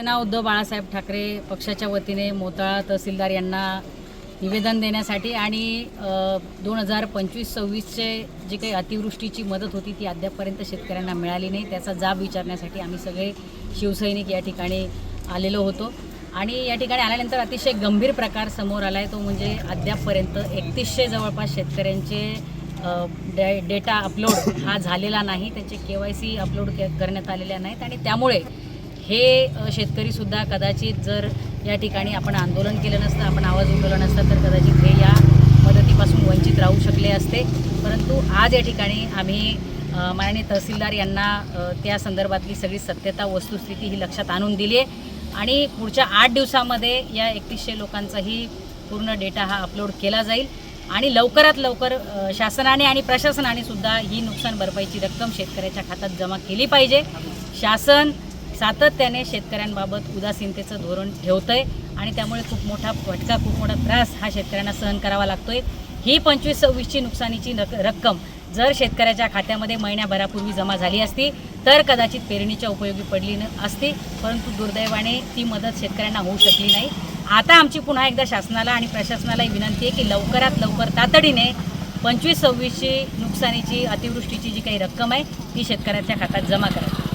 उद्धव बाळासाहेब ठाकरे पक्षाच्या वतीने मोताळा तहसीलदार यांना निवेदन देण्यासाठी आणि 2025-26चे जी काही अतिवृष्टीची मदत होती ती अद्यापपर्यंत शेतकऱ्यांना मिळाली नाही, त्याचा जाब विचारण्यासाठी आम्ही सगळे शिवसैनिक या ठिकाणी आलेलो होतो। आणि या ठिकाणी आल्यानंतर अतिशय गंभीर प्रकार समोर आला आहे, तो म्हणजे अद्यापपर्यंत 3100 जवळपास शेतकऱ्यांचे डेटा अपलोड हा झालेला नाही, त्यांचे KYC अपलोड करण्यात आलेल्या नाहीत। आणि त्यामुळे हे शेतकरीसुद्धा कदाचित जर या ठिकाणी आपण आंदोलन केलं नसतं, आपण आवाज उठवला नसता, तर कदाचित हे या मदतीपासून वंचित राहू शकले असते। परंतु आज या ठिकाणी आम्ही माननीय तहसीलदार यांना त्या संदर्भातली सगळी सत्यता वस्तुस्थिती ही लक्षात आणून दिली आहे आणि पुढच्या 8 दिवसामध्ये या 3100 लोकांचाही पूर्ण डेटा हा अपलोड केला जाईल आणि लवकरात लवकर शासनाने आणि प्रशासनाने सुद्धा ही नुकसान भरपाईची रक्कम शेतकऱ्याच्या खात्यात जमा केली पाहिजे। शासन सातत्याने शेतकऱ्यांबाबत उदासीनतेचं धोरण ठेवतंय आणि त्यामुळे खूप मोठा फटका, खूप मोठा त्रास हा शेतकऱ्यांना सहन करावा लागतोय। ही 25-26ची नुकसानीची रक्कम जर शेतकऱ्याच्या खात्यामध्ये महिन्याभरापूर्वी जमा झाली असती तर कदाचित पेरणीच्या उपयोगी पडली असती, परंतु दुर्दैवाने ती मदत शेतकऱ्यांना होऊ शकली नाही। आता आमची पुन्हा एकदा शासनाला आणि प्रशासनाला विनंती आहे की लवकरात लवकर तातडीने 25-26ची नुकसानीची अतिवृष्टीची जी काही रक्कम आहे ती शेतकऱ्याच्या खात्यात जमा करा।